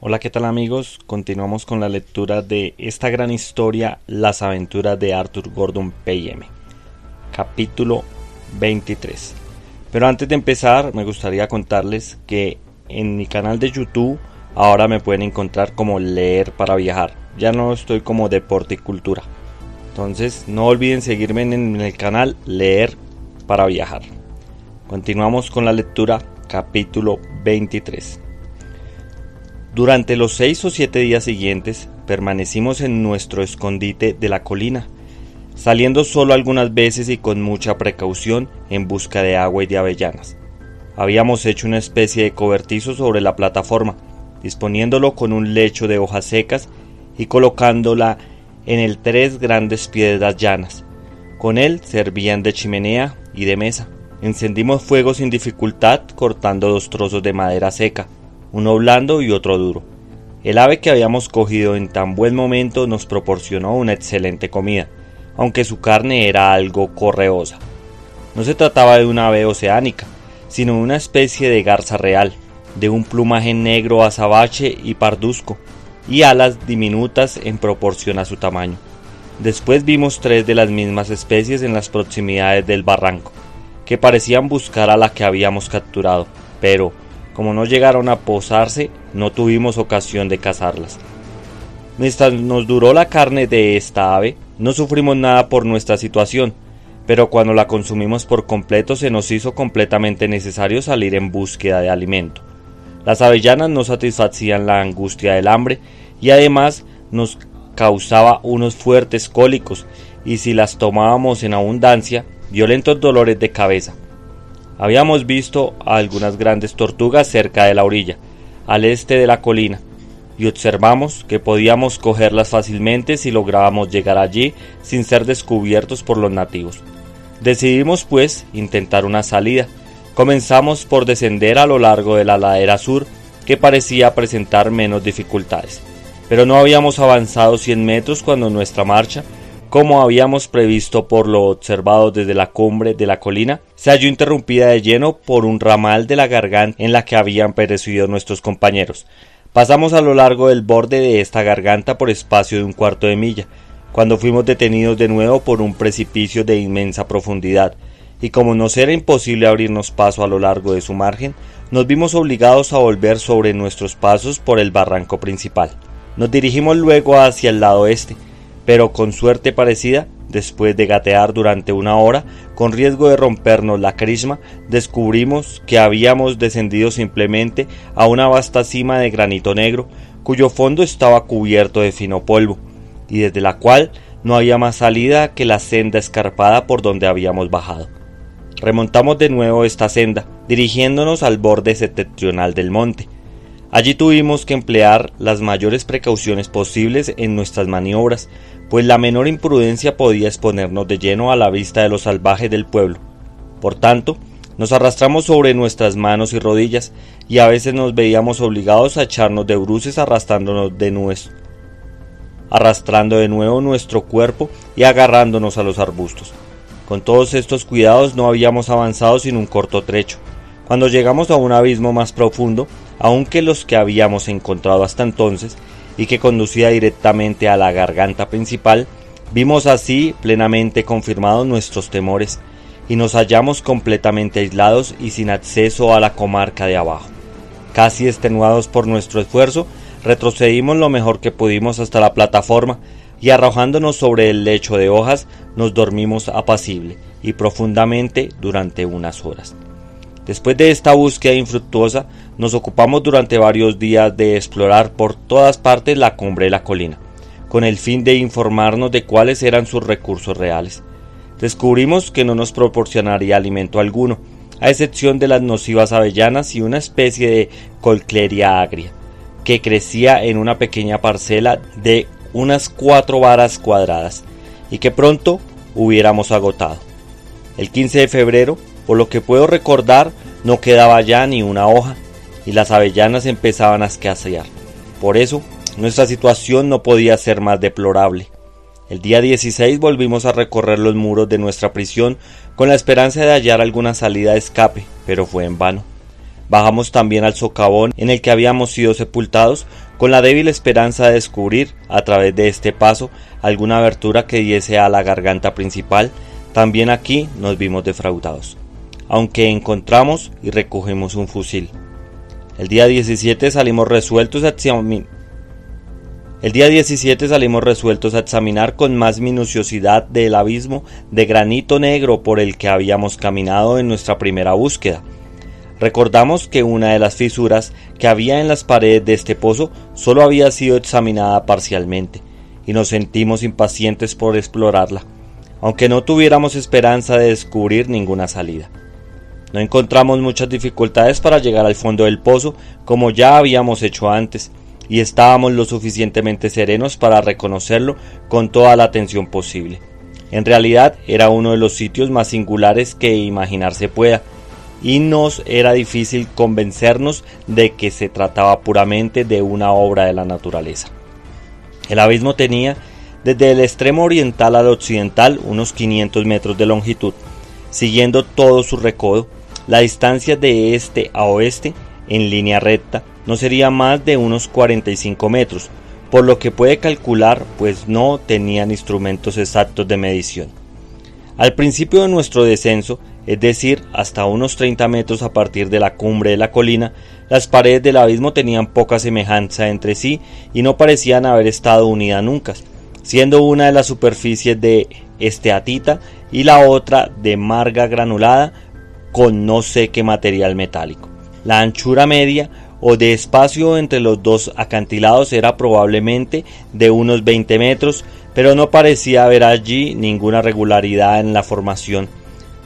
Hola, ¿qué tal amigos? Continuamos con la lectura de esta gran historia, Las aventuras de Arthur Gordon Pym, capítulo 23. Pero antes de empezar, me gustaría contarles que en mi canal de YouTube ahora me pueden encontrar como Leer para Viajar. Ya no estoy como Deporte y Cultura. Entonces no olviden seguirme en el canal Leer para Viajar. Continuamos con la lectura, capítulo 23. Durante los 6 o 7 días siguientes permanecimos en nuestro escondite de la colina, saliendo solo algunas veces y con mucha precaución en busca de agua y de avellanas. Habíamos hecho una especie de cobertizo sobre la plataforma, disponiéndolo con un lecho de hojas secas y colocándola en el 3 grandes piedras llanas. Con él servían de chimenea y de mesa. Encendimos fuego sin dificultad cortando 2 trozos de madera seca, uno blando y otro duro. El ave que habíamos cogido en tan buen momento nos proporcionó una excelente comida, aunque su carne era algo correosa. No se trataba de una ave oceánica, sino de una especie de garza real, de un plumaje negro azabache y parduzco, y alas diminutas en proporción a su tamaño. Después vimos 3 de las mismas especies en las proximidades del barranco, que parecían buscar a la que habíamos capturado, pero como no llegaron a posarse, no tuvimos ocasión de cazarlas. Mientras nos duró la carne de esta ave, no sufrimos nada por nuestra situación, pero cuando la consumimos por completo se nos hizo completamente necesario salir en búsqueda de alimento. Las avellanas no satisfacían la angustia del hambre y además nos causaba unos fuertes cólicos y si las tomábamos en abundancia, violentos dolores de cabeza. Habíamos visto a algunas grandes tortugas cerca de la orilla, al este de la colina, y observamos que podíamos cogerlas fácilmente si lográbamos llegar allí sin ser descubiertos por los nativos. Decidimos pues intentar una salida. Comenzamos por descender a lo largo de la ladera sur, que parecía presentar menos dificultades, pero no habíamos avanzado 100 metros cuando nuestra marcha, como habíamos previsto por lo observado desde la cumbre de la colina, se halló interrumpida de lleno por un ramal de la garganta en la que habían perecido nuestros compañeros. Pasamos a lo largo del borde de esta garganta por espacio de 1/4 de milla, cuando fuimos detenidos de nuevo por un precipicio de inmensa profundidad, y como nos era imposible abrirnos paso a lo largo de su margen, nos vimos obligados a volver sobre nuestros pasos por el barranco principal. Nos dirigimos luego hacia el lado este, pero con suerte parecida, después de gatear durante 1 hora, con riesgo de rompernos la crisma, descubrimos que habíamos descendido simplemente a una vasta cima de granito negro, cuyo fondo estaba cubierto de fino polvo, y desde la cual no había más salida que la senda escarpada por donde habíamos bajado. Remontamos de nuevo esta senda, dirigiéndonos al borde septentrional del monte. Allí tuvimos que emplear las mayores precauciones posibles en nuestras maniobras, pues la menor imprudencia podía exponernos de lleno a la vista de los salvajes del pueblo. Por tanto, nos arrastramos sobre nuestras manos y rodillas, y a veces nos veíamos obligados a echarnos de bruces arrastrando de nuevo nuestro cuerpo y agarrándonos a los arbustos. Con todos estos cuidados no habíamos avanzado sin un corto trecho, cuando llegamos a un abismo más profundo aún que los que habíamos encontrado hasta entonces, y que conducía directamente a la garganta principal. Vimos así plenamente confirmados nuestros temores, y nos hallamos completamente aislados y sin acceso a la comarca de abajo. Casi extenuados por nuestro esfuerzo, retrocedimos lo mejor que pudimos hasta la plataforma, y arrojándonos sobre el lecho de hojas, nos dormimos apacible y profundamente durante unas horas. Después de esta búsqueda infructuosa, nos ocupamos durante varios días de explorar por todas partes la cumbre de la colina, con el fin de informarnos de cuáles eran sus recursos reales. Descubrimos que no nos proporcionaría alimento alguno, a excepción de las nocivas avellanas y una especie de colcleria agria, que crecía en una pequeña parcela de unas 4 varas cuadradas, y que pronto hubiéramos agotado. El 15 de febrero, por lo que puedo recordar, no quedaba ya ni una hoja, y las avellanas empezaban a escasear. Por eso, nuestra situación no podía ser más deplorable. El día 16 volvimos a recorrer los muros de nuestra prisión con la esperanza de hallar alguna salida de escape, pero fue en vano. Bajamos también al socavón en el que habíamos sido sepultados, con la débil esperanza de descubrir, a través de este paso, alguna abertura que diese a la garganta principal. También aquí nos vimos defraudados, aunque encontramos y recogimos un fusil. El día 17 salimos resueltos a examinar con más minuciosidad del abismo de granito negro por el que habíamos caminado en nuestra primera búsqueda. Recordamos que una de las fisuras que había en las paredes de este pozo solo había sido examinada parcialmente, y nos sentimos impacientes por explorarla, aunque no tuviéramos esperanza de descubrir ninguna salida. No encontramos muchas dificultades para llegar al fondo del pozo, como ya habíamos hecho antes, y estábamos lo suficientemente serenos para reconocerlo con toda la atención posible. En realidad era uno de los sitios más singulares que imaginarse pueda, y nos era difícil convencernos de que se trataba puramente de una obra de la naturaleza. El abismo tenía desde el extremo oriental al occidental unos 500 metros de longitud. Siguiendo todo su recodo, la distancia de este a oeste, en línea recta, no sería más de unos 45 metros, por lo que puede calcular, pues no tenían instrumentos exactos de medición. Al principio de nuestro descenso, es decir, hasta unos 30 metros a partir de la cumbre de la colina, las paredes del abismo tenían poca semejanza entre sí y no parecían haber estado unidas nunca, siendo una de las superficies de esteatita y la otra de marga granulada con no sé qué material metálico. La anchura media o de espacio entre los dos acantilados era probablemente de unos 20 metros, pero no parecía haber allí ninguna regularidad en la formación.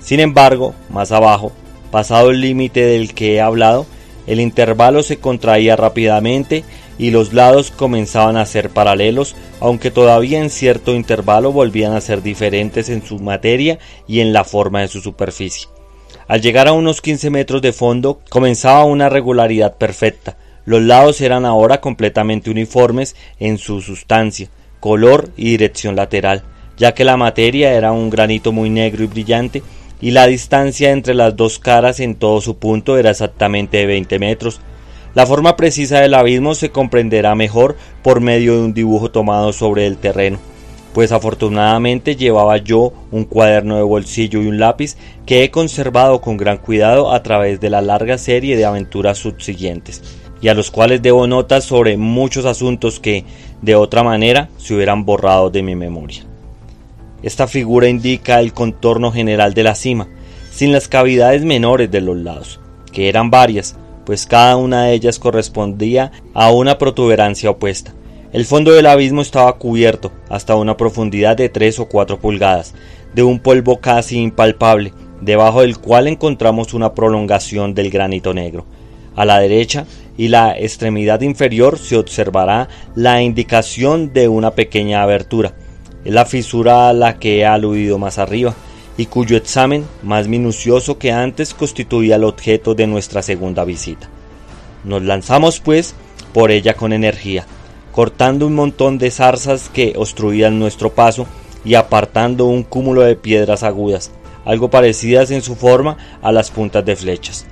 Sin embargo, más abajo, pasado el límite del que he hablado, el intervalo se contraía rápidamente y los lados comenzaban a ser paralelos, aunque todavía en cierto intervalo volvían a ser diferentes en su materia y en la forma de su superficie. Al llegar a unos 15 metros de fondo comenzaba una regularidad perfecta. Los lados eran ahora completamente uniformes en su sustancia, color y dirección lateral, ya que la materia era un granito muy negro y brillante, y la distancia entre las dos caras en todo su punto era exactamente de 20 metros. La forma precisa del abismo se comprenderá mejor por medio de un dibujo tomado sobre el terreno, pues afortunadamente llevaba yo un cuaderno de bolsillo y un lápiz que he conservado con gran cuidado a través de la larga serie de aventuras subsiguientes, y a los cuales debo notas sobre muchos asuntos que, de otra manera, se hubieran borrado de mi memoria. Esta figura indica el contorno general de la cima, sin las cavidades menores de los lados, que eran varias, pues cada una de ellas correspondía a una protuberancia opuesta. El fondo del abismo estaba cubierto, hasta una profundidad de 3 o 4 pulgadas, de un polvo casi impalpable, debajo del cual encontramos una prolongación del granito negro. A la derecha y la extremidad inferior se observará la indicación de una pequeña abertura. Es la fisura a la que he aludido más arriba, y cuyo examen, más minucioso que antes, constituía el objeto de nuestra segunda visita. Nos lanzamos, pues, por ella con energía, cortando un montón de zarzas que obstruían nuestro paso y apartando un cúmulo de piedras agudas, algo parecidas en su forma a las puntas de flechas.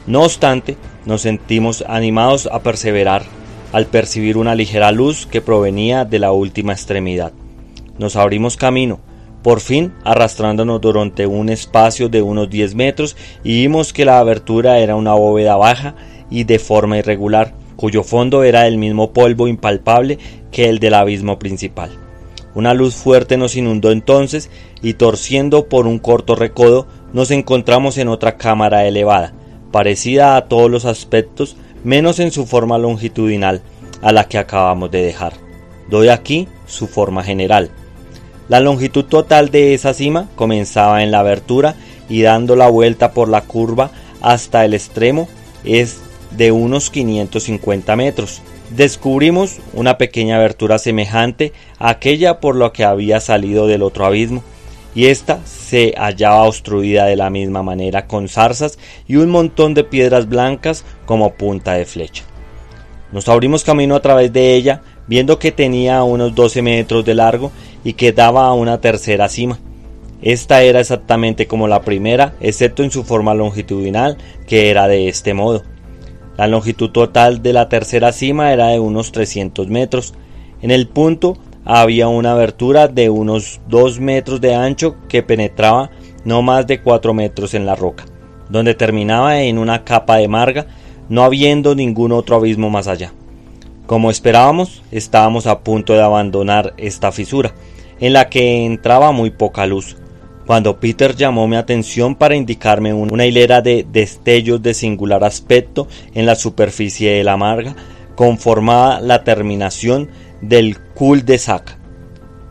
No obstante, nos sentimos animados a perseverar, al percibir una ligera luz que provenía de la última extremidad. Nos abrimos camino, por fin arrastrándonos durante un espacio de unos 10 metros, y vimos que la abertura era una bóveda baja y de forma irregular, cuyo fondo era el mismo polvo impalpable que el del abismo principal. Una luz fuerte nos inundó entonces, y torciendo por un corto recodo nos encontramos en otra cámara elevada, parecida a todos los aspectos, menos en su forma longitudinal, a la que acabamos de dejar. Doy aquí su forma general. La longitud total de esa cima comenzaba en la abertura y dando la vuelta por la curva hasta el extremo es de unos 550 metros. Descubrimos una pequeña abertura semejante a aquella por la que había salido del otro abismo, y ésta se hallaba obstruida de la misma manera con zarzas y un montón de piedras blancas como punta de flecha. Nos abrimos camino a través de ella, viendo que tenía unos 12 metros de largo y que daba a una tercera cima. Esta era exactamente como la primera, excepto en su forma longitudinal, que era de este modo. La longitud total de la tercera cima era de unos 300 metros. En el punto había una abertura de unos 2 metros de ancho que penetraba no más de 4 metros en la roca, donde terminaba en una capa de marga, no habiendo ningún otro abismo más allá. Como esperábamos, estábamos a punto de abandonar esta fisura, en la que entraba muy poca luz, cuando Peter llamó mi atención para indicarme una hilera de destellos de singular aspecto en la superficie de la marga, conformaba la terminación del cul-de-sac.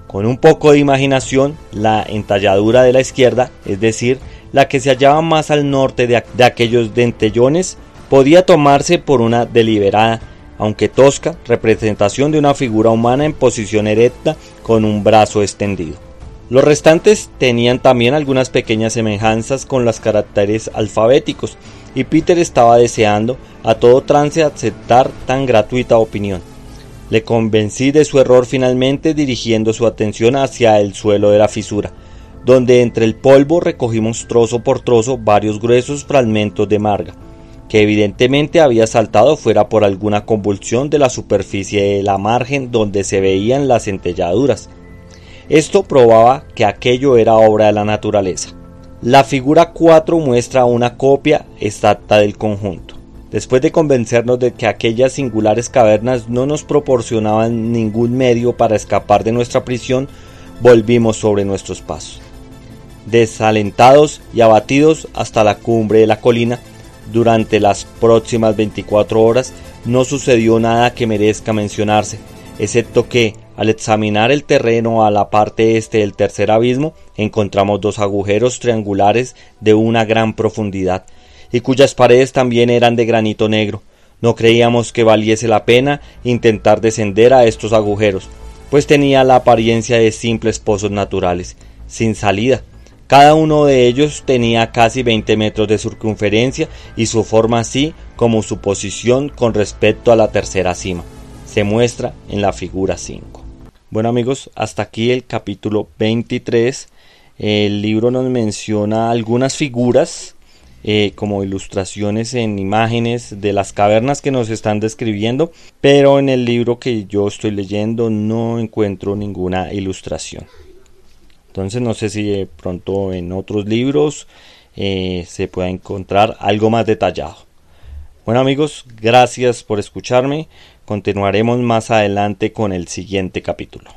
Con un poco de imaginación, la entalladura de la izquierda, es decir, la que se hallaba más al norte de aquellos dentellones, podía tomarse por una deliberada, aunque tosca, representación de una figura humana en posición erecta con un brazo extendido. Los restantes tenían también algunas pequeñas semejanzas con los caracteres alfabéticos, y Peter estaba deseando a todo trance aceptar tan gratuita opinión. Le convencí de su error finalmente, dirigiendo su atención hacia el suelo de la fisura, donde entre el polvo recogimos trozo por trozo varios gruesos fragmentos de marga, que evidentemente había saltado fuera por alguna convulsión de la superficie de la margen donde se veían las entelladuras. Esto probaba que aquello era obra de la naturaleza. La figura 4 muestra una copia exacta del conjunto. Después de convencernos de que aquellas singulares cavernas no nos proporcionaban ningún medio para escapar de nuestra prisión, volvimos sobre nuestros pasos. Desalentados y abatidos hasta la cumbre de la colina, durante las próximas 24 horas no sucedió nada que merezca mencionarse, excepto que, al examinar el terreno a la parte este del tercer abismo, encontramos 2 agujeros triangulares de una gran profundidad, y cuyas paredes también eran de granito negro. No creíamos que valiese la pena intentar descender a estos agujeros, pues tenía la apariencia de simples pozos naturales, sin salida. Cada uno de ellos tenía casi 20 metros de circunferencia y su forma así como su posición con respecto a la tercera cima se muestra en la figura 5. Bueno amigos, hasta aquí el capítulo 23. El libro nos menciona algunas figuras como ilustraciones en imágenes de las cavernas que nos están describiendo, pero en el libro que yo estoy leyendo no encuentro ninguna ilustración. Entonces no sé si de pronto en otros libros se pueda encontrar algo más detallado. Bueno amigos, gracias por escucharme. Continuaremos más adelante con el siguiente capítulo.